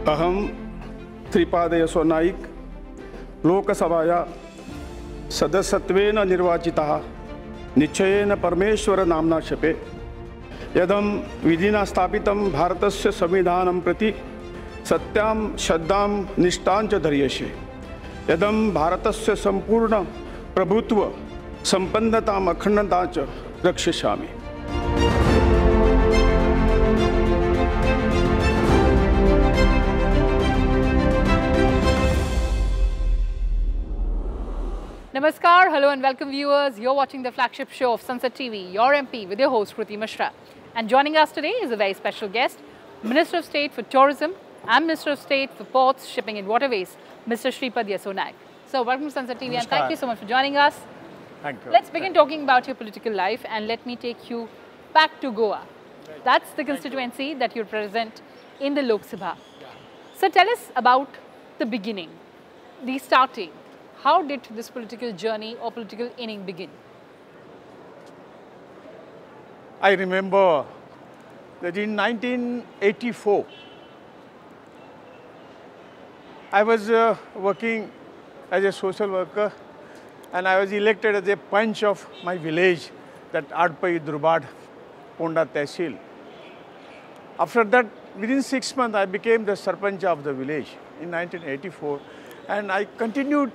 अहम श्रीपाद यसो नाईक लोकसभाया सदस्यत्वेन निर्वाचितः निश्चयेन परमेश्वर नाम्ना शपे यदम विधिना स्थापितं भारतस्य संविधानं प्रति सत्यां श्रद्धां निष्ठां च धर्यसे यदम भारतस्य संपूर्ण प्रभुत्व संपन्नताम् अखंडता च रक्षिष्यामि। Namaskar, hello and welcome viewers. You're watching the flagship show of Sunset TV, your MP with your host Kriti Mishra. And joining us today is a very special guest, Minister of State for Tourism and Minister of State for Ports, Shipping and Waterways, Mr. Shripad Yesso Naik. So welcome to Sunset TV. Namaskar. And thank you so much for joining us. Thank you. Let's begin talking about your political life and let me take you back to Goa. That's the constituency that you represent in the Lok Sabha. So tell us about the beginning, the starting. How did this political journey or political inning begin? I remember that in 1984, I was working as a social worker and I was elected as a panch of my village, that Adpai Drubad, Ponda Tehsil. After that, within 6 months, I became the sarpanch of the village in 1984 and I continued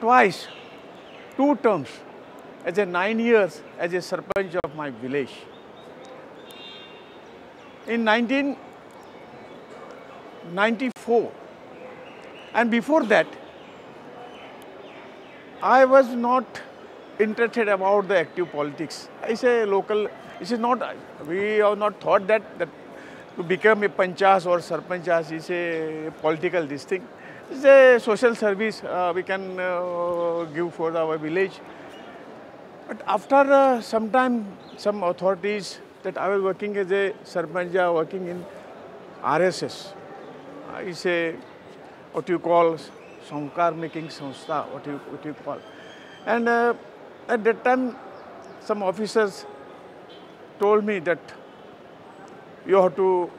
twice, 2 terms, as a 9 years as a sarpanch of my village. In 1994, and before that, I was not interested about the active politics. I say local, it is not, we have not thought that to become a panchas or sarpanchas is a political this thing. It's a social service we can give for our village. But after some time, some authorities that I was working as a sarpanja, working in RSS. It's a, what you call, Sankar making sanstha, what you call. And at that time, some officers told me that you have to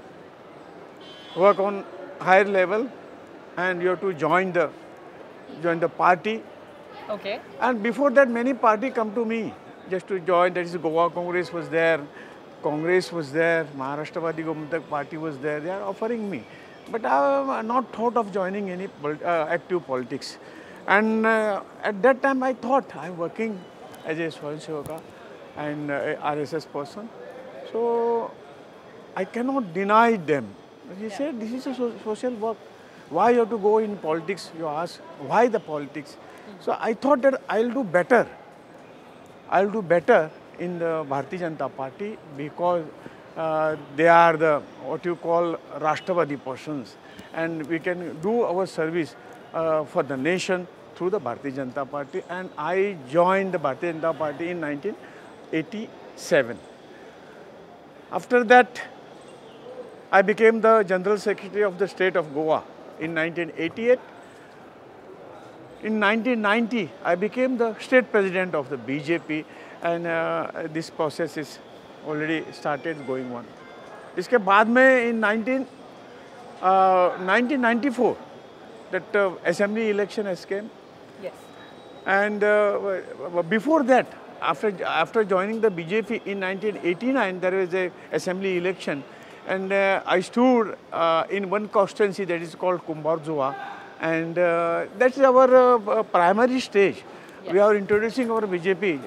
work on higher level and you have to join the party. Okay. And before that, many parties come to me just to join. That is, Goa Congress was there, Congress was there, Maharashtra Gomantak Party was there. They are offering me, but I have not thought of joining any active politics. And at that time, I thought I am working as a Swayamsevaka and a RSS person, so I cannot deny them. He said, this is a social work. Why you have to go in politics? You ask, why the politics? So I thought that I'll do better. I'll do better in the Bharatiya Janata Party because they are the, what you call, Rashtrapati persons. And we can do our service for the nation through the Bharatiya Janata Party. And I joined the Bharatiya Janata Party in 1987. After that, I became the General Secretary of the State of Goa in 1988. In 1990, I became the State President of the BJP and this process is already started going on. इसके बाद में in 1994, that assembly election has came. Yes. And before that, after joining the BJP in 1989, there was a assembly election. And I stood in one constituency that is called Kumbharjua, and that's our primary stage. Yes. We are introducing our BJP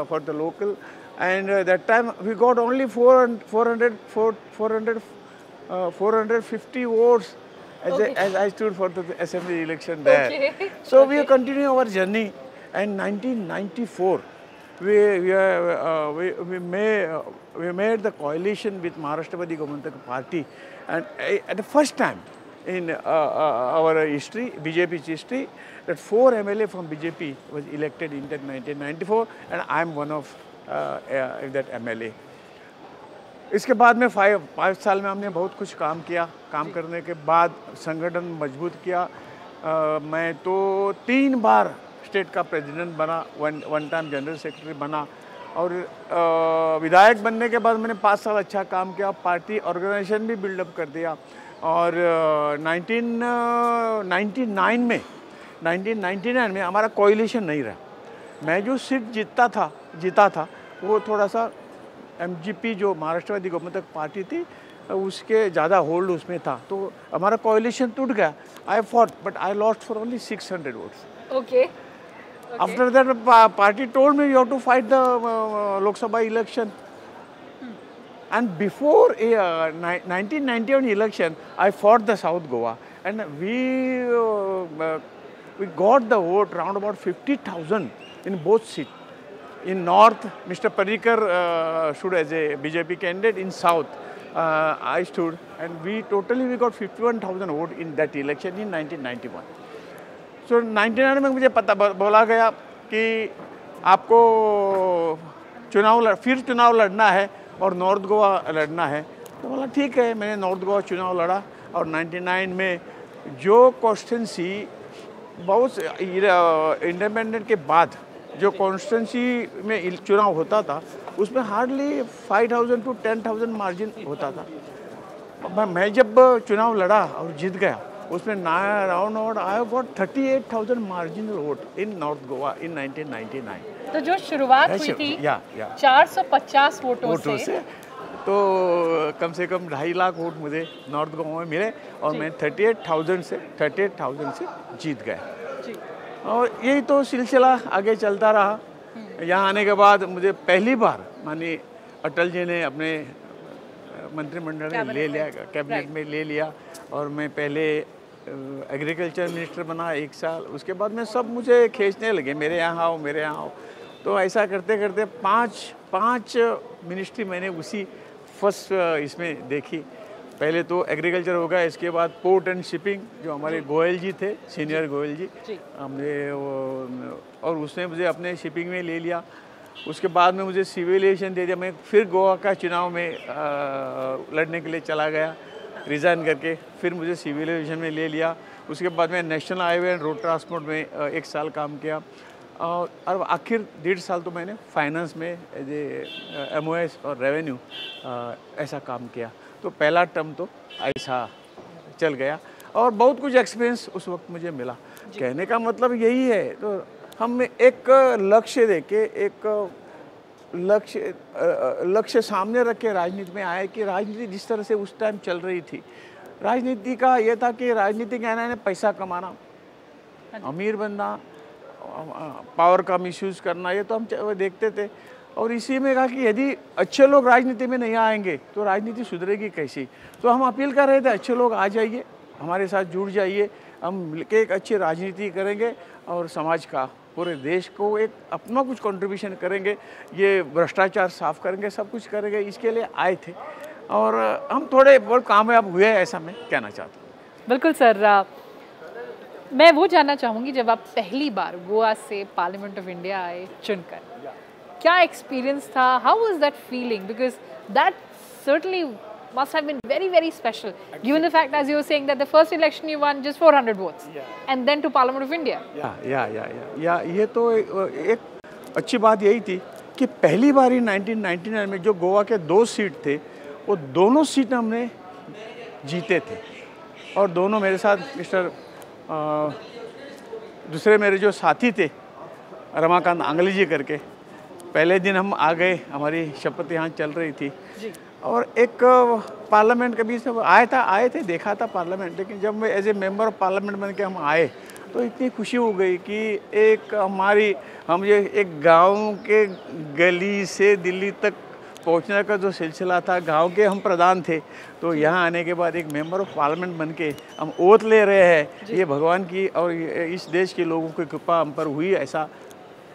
for the local, and that time we got only 450 votes as I stood for the assembly election there. Okay. So we continue our journey, and 1994. We made the coalition with Maharashtra Gomantak Party, and at the first time in our history, BJP's history, that 4 MLA from BJP was elected in 1994, and I am one of that MLA. इसके बाद में 5 साल में हमने बहुत कुछ काम किया। काम करने के बाद संगठन मजबूत किया। मैं तो 3 बार स्टेट का प्रेसिडेंट बना, वन टाइम जनरल सेक्रेटरी बना और विधायक बनने के बाद मैंने 5 साल अच्छा काम किया, पार्टी ऑर्गेनाइजेशन भी बिल्डअप कर दिया। और 1999 में हमारा कोएलिशन नहीं रहा। मैं जो सीट जीता था वो थोड़ा सा MGP जो महाराष्ट्रवादी गणतंत्र पार्टी थी उसके ज़्यादा होल्ड उसमें था, तो हमारा कोएलिशन टूट गया। I fought but I lost for only 600 votes. Okay. After that, party told me you have to fight the Lok Sabha election. And before 1991 election, I fought the South Goa, and we got the vote round about 50,000 in both seats. In North, Mr. Parrikar stood as a BJP candidate. In South, I stood, and we got 51,000 votes in that election in 1991. So 99 में मुझे पता बोला गया कि आपको फिर चुनाव लड़ना है और नॉर्थ गोवा लड़ना है। तो बोला ठीक है, मैंने नॉर्थ गोवा चुनाव लड़ा और 99 में जो कॉन्स्टिट्यूंसी बहुत इंडिपेंडेंट के बाद जो कॉन्स्टिट्यूंसी में चुनाव होता था उसमें हार्डली 5,000 to 10,000 मार्जिन होता था। मैं जब चुनाव लड़ा और जीत गया उसमें round I got 38,000 marginal vote in north Goa in 1999। तो जो शुरुआत हुई थी 450 वोटों से, तो कम से कम 2.5 लाख वोट मुझे नॉर्थ गोवा में मिले और मैं 38,000 से जीत गया। और यही तो सिलसिला आगे चलता रहा। यहाँ आने के बाद मुझे पहली बार माननीय अटल जी ने अपने मंत्रिमंडल में ले लिया, कैबिनेट में ले लिया, और मैं पहले एग्रीकल्चर मिनिस्टर बना 1 साल। उसके बाद में सब मुझे खींचने लगे, मेरे यहाँ आओ, मेरे यहाँ आओ। तो ऐसा करते करते पाँच मिनिस्ट्री मैंने उसी फर्स्ट इसमें देखी। पहले तो एग्रीकल्चर हो गया, इसके बाद पोर्ट एंड शिपिंग जो हमारे गोयल जी थे, सीनियर गोयल जी, हमने और उसने मुझे अपने शिपिंग में ले लिया। उसके बाद में मुझे सिविल एविएशन दे दिया। मैं फिर गोवा का चुनाव में लड़ने के लिए चला गया, रिज़ाइन करके फिर मुझे सिविल एविएशन में ले लिया। उसके बाद मैं national highway and road transport में 1 साल काम किया, और आखिर 1.5 साल तो मैंने फाइनेंस में एज ए MOS और रेवेन्यू ऐसा काम किया। तो पहला टर्म तो ऐसा चल गया और बहुत कुछ एक्सपीरियंस उस वक्त मुझे मिला। कहने का मतलब यही है, तो हम एक लक्ष्य देके एक लक्ष्य सामने रख के राजनीति में आए कि राजनीति जिस तरह से उस टाइम चल रही थी, राजनीति का ये था कि राजनीति कहना है पैसा कमाना, अमीर बनना, पावर का मिसयूज़ करना, ये तो हम देखते थे। और इसी में कहा कि यदि अच्छे लोग राजनीति में नहीं आएंगे तो राजनीति सुधरेगी कैसी। तो हम अपील कर रहे थे अच्छे लोग आ जाइए, हमारे साथ जुड़ जाइए, हम मिलकर एक अच्छी राजनीति करेंगे और समाज का, पूरे देश को एक अपना कुछ कंट्रीब्यूशन करेंगे, ये भ्रष्टाचार साफ करेंगे, सब कुछ करेंगे, इसके लिए आए थे और हम थोड़े बहुत कामयाब हुए, ऐसा मैं कहना चाहता हूँ। बिल्कुल सर, मैं वो जानना चाहूँगी जब आप पहली बार गोवा से पार्लियामेंट ऑफ इंडिया आए चुनकर, क्या एक्सपीरियंस था? How was that feeling? Because that certainly must have been very, very special, given the fact, as you were saying, that the first election you won just 400 votes, and then to Parliament of India. ये तो एक अच्छी बात यही थी कि पहली बार ही 1999 में जो गोवा के 2 सीट थे, वो दोनों सीट हमने जीते थे, और दोनों मेरे साथ मिस्टर दूसरे मेरे जो साथी थे रमाकांत आंगली जी करके, पहले दिन हम आ गए, हमारी शपथ यहाँ चल रही थी जी। और एक पार्लियामेंट के बीच में आए थे, देखा था पार्लियामेंट, लेकिन जब मैं as a member of parliament बन के हम आए तो इतनी खुशी हो गई कि हम ये एक गांव के गली से दिल्ली तक पहुंचने का जो सिलसिला था, गांव के हम प्रधान थे, तो यहाँ आने के बाद एक मेंबर ऑफ पार्लियामेंट बन के हम ओथ ले रहे हैं, ये भगवान की और इस देश के लोगों की कृपा हम पर हुई, ऐसा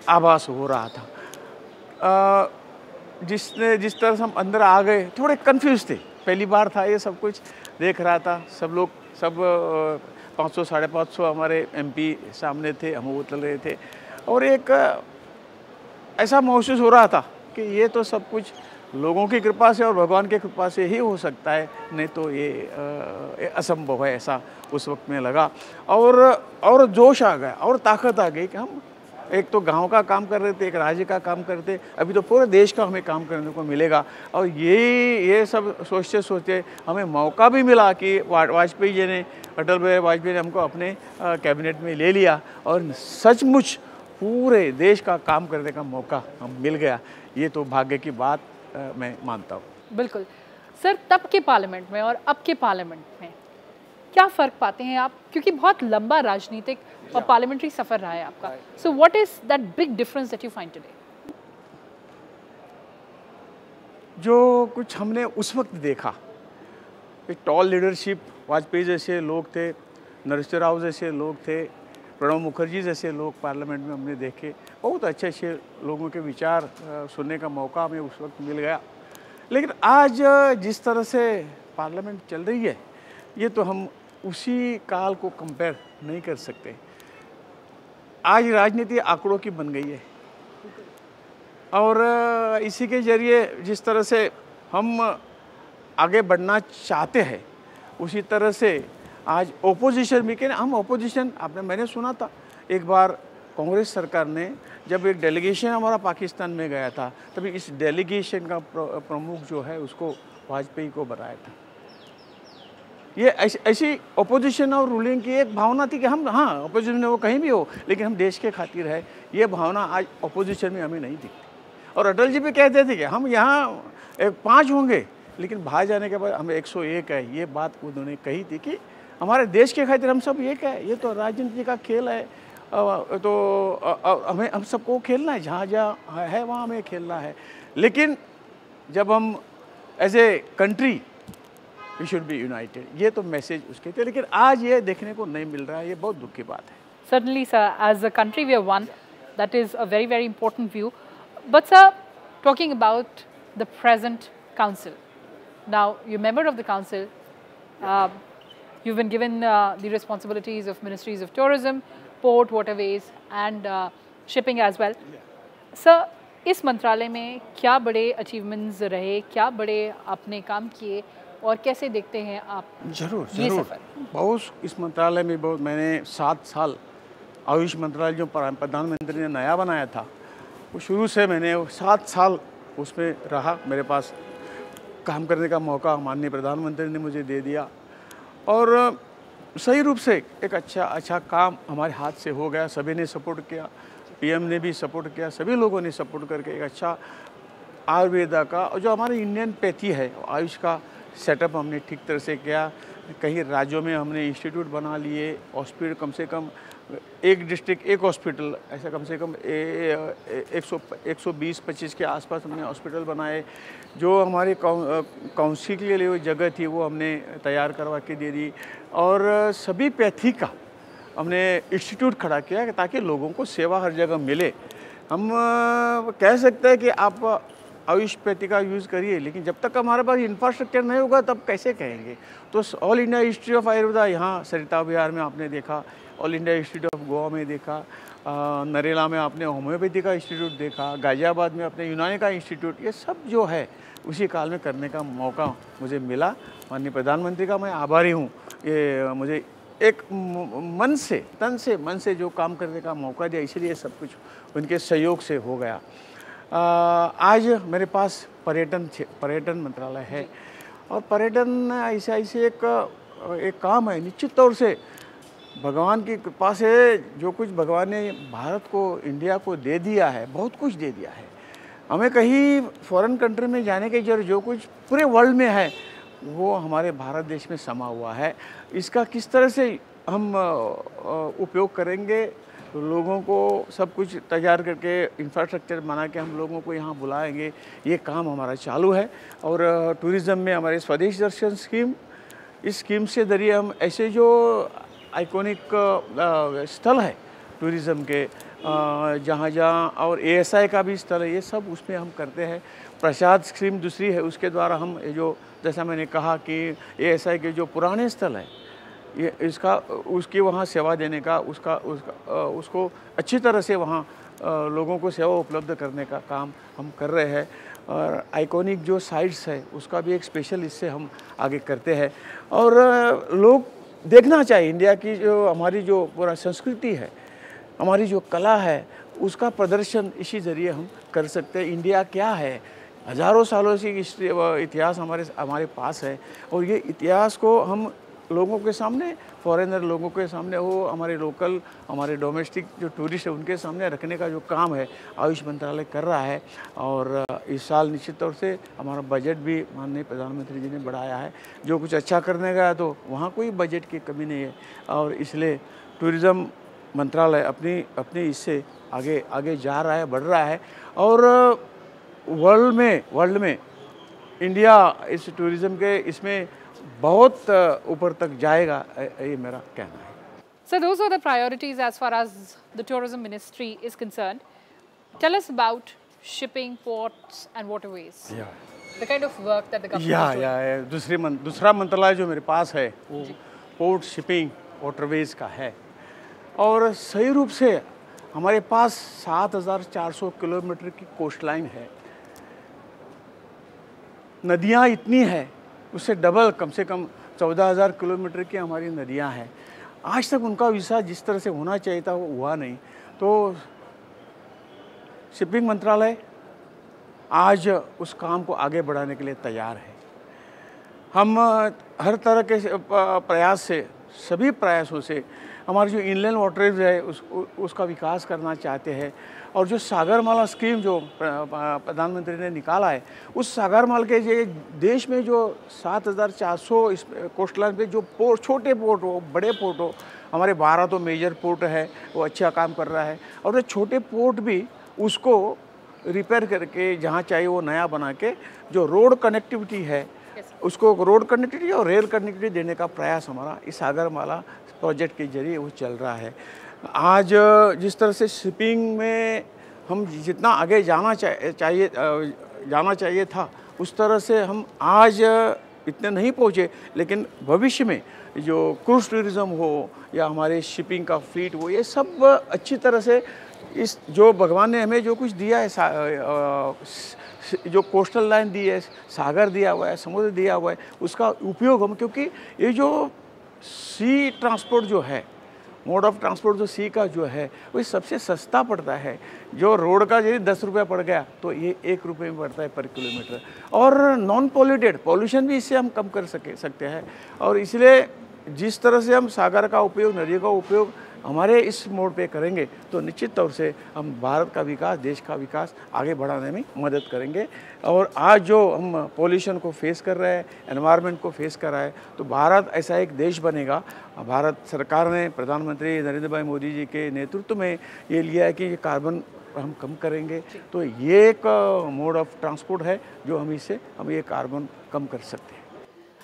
आभास हो रहा था। जिस तरह से हम अंदर आ गए, थोड़े कंफ्यूज थे, पहली बार था ये सब कुछ देख रहा था, सब 500 550 हमारे MP सामने थे, हम उतल रहे थे, और एक ऐसा महसूस हो रहा था कि ये तो सब कुछ लोगों की कृपा से और भगवान की कृपा से ही हो सकता है, नहीं तो ये असंभव है, ऐसा उस वक्त में लगा। और जोश आ गया और ताकत आ गई कि हम एक तो गांव का काम कर रहे थे, एक राज्य का काम करते, अभी तो पूरे देश का हमें काम करने को मिलेगा। और ये सब सोचते सोचते हमें मौका भी मिला कि वाजपेयी जी ने, अटल बिहारी वाजपेयी ने हमको अपने कैबिनेट में ले लिया और सचमुच पूरे देश का काम करने का मौका हम मिल गया। ये तो भाग्य की बात मैं मानता हूँ। बिल्कुल सर, तब के पार्लियामेंट में और अब के पार्लियामेंट में क्या फ़र्क पाते हैं आप, क्योंकि बहुत लंबा राजनीतिक और पार्लियामेंट्री सफ़र रहा है आपका। So what is that big difference that you find today? जो कुछ हमने उस वक्त देखा, एक टॉल लीडरशिप, वाजपेयी जैसे लोग थे, नरसिंह राव जैसे लोग थे, प्रणब मुखर्जी जैसे लोग पार्लियामेंट में हमने देखे। बहुत अच्छे अच्छे लोगों के विचार सुनने का मौका हमें उस वक्त मिल गया। लेकिन आज जिस तरह से पार्लियामेंट चल रही है, ये तो हम उसी काल को कंपेयर नहीं कर सकते। आज राजनीति आंकड़ों की बन गई है और इसी के जरिए जिस तरह से हम आगे बढ़ना चाहते हैं, उसी तरह से आज ओपोजिशन भी के हम ओपोजिशन मैंने सुना था एक बार कांग्रेस सरकार ने जब एक डेलीगेशन हमारा पाकिस्तान में गया था, तभी इस डेलीगेशन का प्रमुख जो है उसको वाजपेयी को बनाया था। ये ऐसी ओपोजिशन और रूलिंग की एक भावना थी कि हम, हाँ ओपोजिशन में वो कहीं भी हो, लेकिन हम देश के खातिर है। ये भावना आज ओपोजिशन में हमें नहीं दिखती। और अटल जी भी कहते थे कि हम यहाँ 5 होंगे, लेकिन बाहर जाने के बाद हमें 101 है। ये बात उन्होंने कही थी कि हमारे देश के खातिर हम सब एक है। ये तो राजनीति का खेल है, तो हमें हम सबको खेलना है, जहाँ जहाँ है वहाँ हमें खेलना है। लेकिन जब हम as a country we should be united, ये तो मैसेज उसके थे। लेकिन आज ये देखने को नहीं मिल रहा है, ये बहुत दुख की बात है। Certainly, sir, as a country we are one. That is a very, very important view. But, sir, talking about the present council. Now, you're a member of the council. You've been given the responsibilities of Ministries of Tourism, Port, Waterways and Shipping as well. Sir, इस मंत्रालय में क्या बड़े achievements रहे, क्या बड़े आपने काम किए और कैसे देखते हैं आप जरूर ये जरूर सफर? बहुत इस मंत्रालय में बहुत, मैंने 7 साल आयुष मंत्रालय जो प्रधानमंत्री ने नया बनाया था, वो शुरू से मैंने 7 साल उसमें रहा। मेरे पास काम करने का मौका माननीय प्रधानमंत्री ने मुझे दे दिया और सही रूप से एक अच्छा काम हमारे हाथ से हो गया। सभी ने सपोर्ट किया, पीएम ने भी सपोर्ट किया, सभी लोगों ने सपोर्ट करके एक अच्छा आयुर्वेदा का और जो हमारी इंडियन पैथी है आयुष का सेटअप हमने ठीक तरह से किया। कई राज्यों में हमने इंस्टीट्यूट बना लिए, हॉस्पिटल कम से कम एक डिस्ट्रिक्ट एक हॉस्पिटल, ऐसा कम से कम 120-25 के आसपास हमने हॉस्पिटल बनाए। जो हमारे काउंसिल के लिए जगह थी वो हमने तैयार करवा के दे दी और सभी पैथी का हमने इंस्टीट्यूट खड़ा किया ताकि लोगों को सेवा हर जगह मिले। हम कह सकते हैं कि आप आयुष पैथी का यूज़ करिए, लेकिन जब तक हमारे पास इंफ्रास्ट्रक्चर नहीं होगा तब कैसे कहेंगे। तो all India institute of Ayurveda यहाँ सरिता विहार में आपने देखा, all India institute of Goa में देखा, नरेला में आपने होम्योपैथी का इंस्टीट्यूट देखा, गाजियाबाद में अपने यूनानी का इंस्टीट्यूट, ये सब जो है उसी काल में करने का मौका मुझे मिला। माननीय प्रधानमंत्री का मैं आभारी हूँ। ये मुझे एक मन से तन से मन से जो काम करने का मौका दिया, इसलिए सब कुछ उनके सहयोग से हो गया। आज मेरे पास पर्यटन मंत्रालय है और पर्यटन ऐसे एक काम है। निश्चित तौर से भगवान की कृपा से जो कुछ भगवान ने भारत को, इंडिया को दे दिया है, बहुत कुछ दे दिया है। हमें कहीं फॉरेन कंट्री में जाने की जरूरत, जो कुछ पूरे वर्ल्ड में है वो हमारे भारत देश में समा हुआ है। इसका किस तरह से हम उपयोग करेंगे, लोगों को सब कुछ तैयार करके इंफ्रास्ट्रक्चर बना के हम लोगों को यहाँ बुलाएंगे, ये काम हमारा चालू है। और टूरिज़्म में हमारे स्वदेश दर्शन स्कीम, इस स्कीम से जरिए हम ऐसे जो आइकॉनिक स्थल है टूरिज़्म के, जहाँ और ASI का भी स्थल है, ये सब उसमें हम करते हैं। प्रसाद स्कीम दूसरी है, उसके द्वारा हम जो, जैसा मैंने कहा कि ASI के जो पुराने स्थल है, ये इसका उसकी वहाँ सेवा देने का, उसको अच्छी तरह से वहाँ लोगों को सेवा उपलब्ध करने का काम हम कर रहे हैं। और आइकॉनिक जो साइट्स है उसका भी एक स्पेशल इससे हम आगे करते हैं। और लोग देखना चाहिए इंडिया की जो हमारी जो पूरा संस्कृति है, हमारी जो कला है, उसका प्रदर्शन इसी ज़रिए हम कर सकते हैं। इंडिया क्या है, हज़ारों सालों से इतिहास हमारे पास है, और ये इतिहास को हम लोगों के सामने, फॉरेनर लोगों के सामने, वो हमारे लोकल, हमारे डोमेस्टिक जो टूरिस्ट है उनके सामने रखने का जो काम है आयुष मंत्रालय कर रहा है। और इस साल निश्चित तौर से हमारा बजट भी माननीय प्रधानमंत्री जी ने बढ़ाया है। जो कुछ अच्छा करने गया तो वहाँ कोई बजट की कमी नहीं है, और इसलिए टूरिज़्म मंत्रालय अपनी इससे आगे जा रहा है, बढ़ रहा है, और वर्ल्ड में इंडिया इस टूरिज़्म के इसमें बहुत ऊपर तक जाएगा, ये मेरा कहना है। So those are the priorities as far as the tourism ministry is concerned. Tell us about shipping, ports and waterways. Yeah. The kind of work that the government is doing. दूसरा मंत्रालय जो मेरे पास है वो पोर्ट, शिपिंग, वाटरवेज का है, और सही रूप से हमारे पास 7,400 किलोमीटर की कोस्ट लाइन है। नदियाँ इतनी है, उससे डबल, कम से कम 14,000 किलोमीटर की हमारी नदियाँ हैं। आज तक उनका विकास जिस तरह से होना चाहिए था वो हुआ नहीं। तो शिपिंग मंत्रालय आज उस काम को आगे बढ़ाने के लिए तैयार है। हम हर तरह के प्रयास से, सभी प्रयासों से हमारी जो इनलैंड वाटरवेज है उसका विकास करना चाहते हैं। और जो सागरमाला स्कीम जो प्रधानमंत्री ने निकाला है, उस सागरमाला के ये देश में जो 7,400 इस कोस्ट लाइन पे जो पोर्ट, छोटे पोर्ट हो, बड़े पोर्ट हो, हमारे 12 तो मेजर पोर्ट है, वो अच्छा काम कर रहा है। और ये छोटे पोर्ट भी उसको रिपेयर करके जहाँ चाहिए वो नया बना के जो रोड कनेक्टिविटी है उसको रोड कनेक्टिविटी और रेल कनेक्टिविटी देने का प्रयास हमारा इस सागरमाला प्रोजेक्ट के जरिए वो चल रहा है। आज जिस तरह से शिपिंग में हम जितना आगे जाना चाहिए था, उस तरह से हम आज इतने नहीं पहुँचे, लेकिन भविष्य में जो क्रूज टूरिज़्म हो या हमारे शिपिंग का फ्लीट हो, ये सब अच्छी तरह से इस जो भगवान ने हमें जो कुछ दिया है, जो कोस्टल लाइन दी है, सागर दिया हुआ है, समुद्र दिया हुआ है, उसका उपयोग हम, क्योंकि ये जो सी ट्रांसपोर्ट जो है, मोड ऑफ ट्रांसपोर्ट जो सी का जो है, वो सबसे सस्ता पड़ता है। जो रोड का यदि 10 रुपये पड़ गया तो ये 1 रुपये में पड़ता है पर किलोमीटर, और नॉन पॉल्यूटेड, पॉल्यूशन भी इससे हम कम कर सकते हैं। और इसलिए जिस तरह से हम सागर का उपयोग, नदी का उपयोग हमारे इस मोड पे करेंगे तो निश्चित तौर से हम भारत का विकास, देश का विकास आगे बढ़ाने में मदद करेंगे। और आज जो हम पॉल्यूशन को फेस कर रहे हैं, एनवायरनमेंट को फेस कर रहा है, तो भारत ऐसा एक देश बनेगा। भारत सरकार ने, प्रधानमंत्री नरेंद्र भाई मोदी जी के नेतृत्व में ये लिया है कि ये कार्बन हम कम करेंगे, तो ये एक मोड ऑफ ट्रांसपोर्ट है जो हम ये कार्बन कम कर सकते हैं।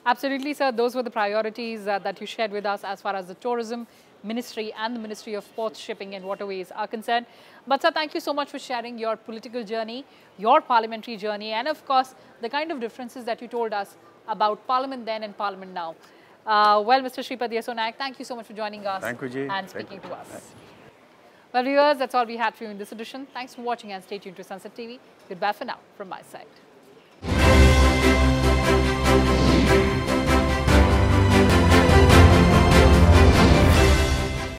Absolutely, sir. Those were the priorities that you shared with us as far as the tourism ministry and the Ministry of Ports, Shipping and Waterways are concerned. But sir, thank you so much for sharing your political journey, your parliamentary journey, and of course, the kind of differences that you told us about Parliament then and Parliament now. Well, Mr. Shripad Yesso Nayak, thank you so much for joining us and speaking to us. Well, viewers, that's all we had for you in this edition. Thanks for watching and stay tuned to Sunset TV. Goodbye for now from my side.